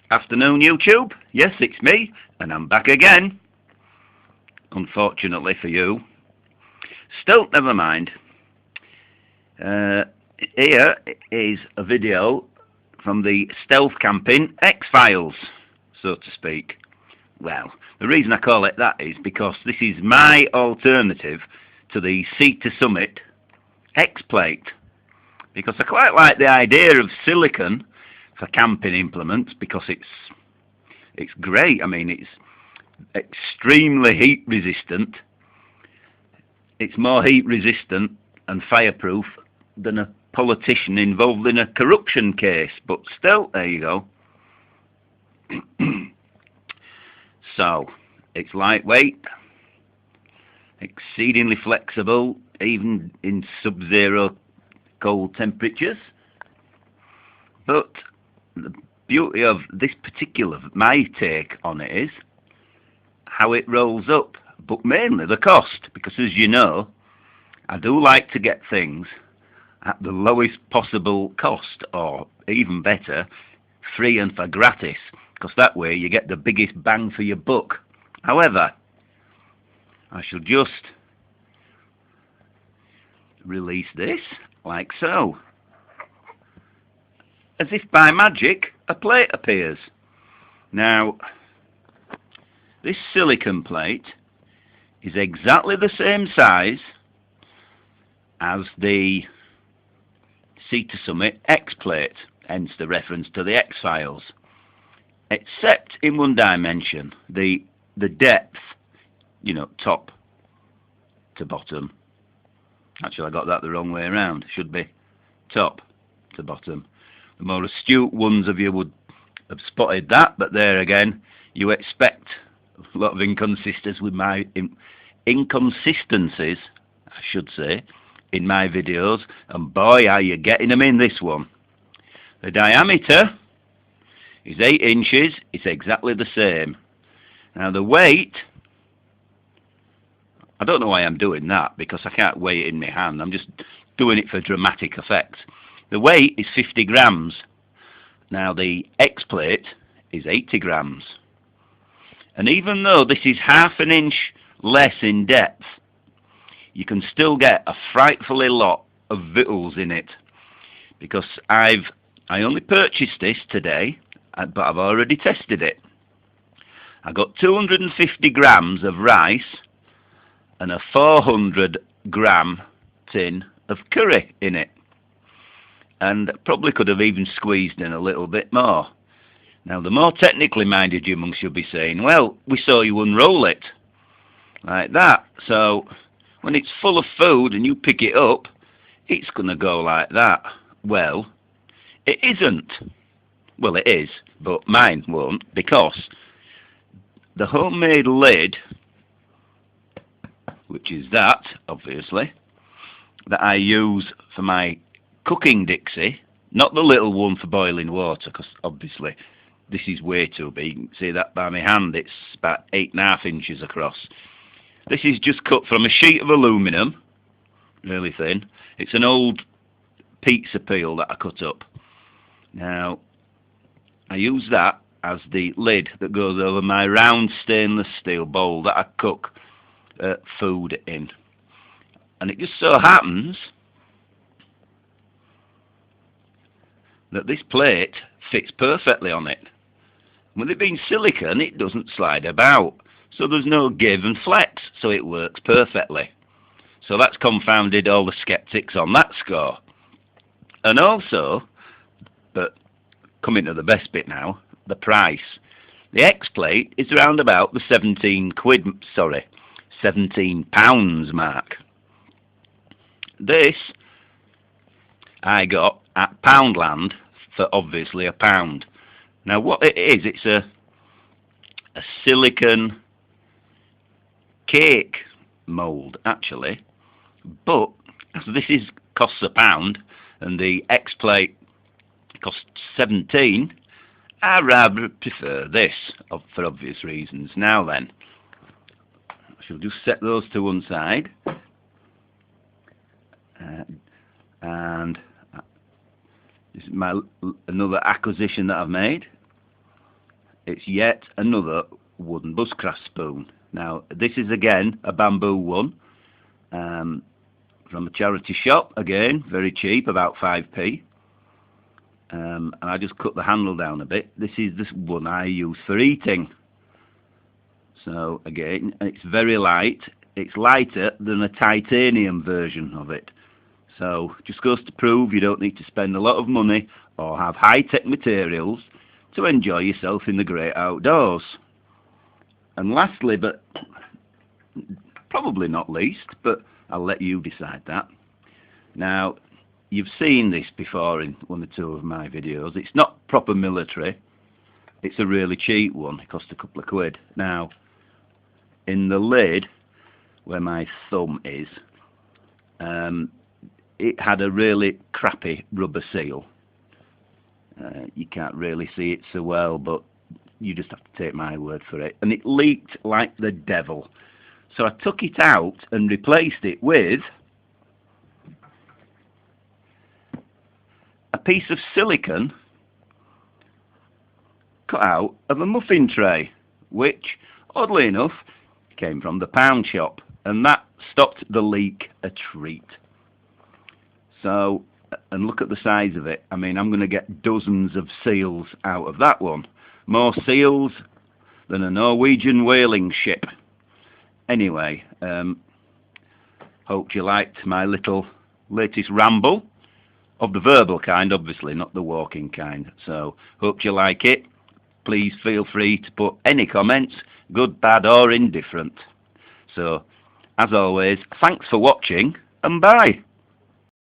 Afternoon, YouTube. Yes, it's me, and I'm back again. Unfortunately for you. Still, never mind. Here is a video from the stealth camping X-Files, so to speak. Well, the reason I call it that is because this is my alternative to the Sea to Summit X-Plate. Because I quite like the idea of silicone for camping implements because it's great. I mean, it's extremely heat resistant. It's more heat resistant and fireproof than a politician involved in a corruption case. But still, there you go. So, it's lightweight, exceedingly flexible, even in sub-zero cold temperatures. But the beauty of this particular, my take on it is how it rolls up, but mainly the cost, because as you know, I do like to get things at the lowest possible cost, or even better, free and for gratis, because that way you get the biggest bang for your buck. However, I shall just release this like so. As if by magic, a plate appears. Now, this silicone plate is exactly the same size as the Sea to Summit X plate, hence the reference to the X-Files, except in one dimension, the depth, you know, top to bottom. Actually, I got that the wrong way around. It should be top to bottom. The more astute ones of you would have spotted that, but there again, you expect a lot of inconsistencies with my inconsistencies, I should say, in my videos, and boy, are you getting them in this one. The diameter is 8 inches. It's exactly the same. Now the weight, I don't know why I'm doing that, because I can't weigh it in my hand. I'm just doing it for dramatic effect. The weight is 50 grams. Now the X plate is 80 grams. And even though this is half an inch less in depth, you can still get a frightfully lot of victuals in it. Because I only purchased this today, but I've already tested it. I got 250 grams of rice and a 400 gram tin of curry in it. And probably could have even squeezed in a little bit more. Now, the more technically minded you amongst you will be saying, well, we saw you unroll it like that. So, when it's full of food and you pick it up, it's going to go like that. Well, it isn't. Well, it is, but mine won't, because the homemade lid, which is that, obviously, that I use for my cooking Dixie, not the little one for boiling water, because obviously this is way too big. You can see that by my hand, it's about 8.5 inches across. This is just cut from a sheet of aluminum, really thin. It's an old pizza peel that I cut up. Now, I use that as the lid that goes over my round stainless steel bowl that I cook food in. And it just so happens that this plate fits perfectly on it. With it being silicone, it doesn't slide about, so there's no give and flex, so it works perfectly. So that's confounded all the skeptics on that score. And also, but coming to the best bit now, the price. The X plate is around about the 17 pounds mark. This I got at Poundland for obviously £1. Now what it is, it's a silicone cake mould actually, but as this costs £1 and the X plate costs 17, I rather prefer this for obvious reasons. Now then, I shall just set those to one side. And this is another acquisition that I've made. it's yet another wooden buscraft spoon. Now this is again a bamboo one, from a charity shop, again very cheap, about 5p. And I just cut the handle down a bit. This is this one I use for eating. So again, it's very light. It's lighter than a titanium version of it. So just goes to prove you don't need to spend a lot of money or have high-tech materials to enjoy yourself in the great outdoors. And lastly, but probably not least, but I'll let you decide that. Now, you've seen this before in one or two of my videos. It's not proper military. It's a really cheap one. It cost a couple of quid. Now, in the lid, where my thumb is, it had a really crappy rubber seal. You can't really see it so well, but you just have to take my word for it. And it leaked like the devil. So I took it out and replaced it with a piece of silicone cut out of a muffin tray, which, oddly enough, came from the pound shop, and that stopped the leak a treat. So, and look at the size of it. I mean, I'm going to get dozens of seals out of that one. More seals than a Norwegian whaling ship. Anyway, hope you liked my little latest ramble. Of the verbal kind, obviously, not the walking kind. So, hope you like it. Please feel free to put any comments, good, bad or indifferent. So, as always, thanks for watching and bye.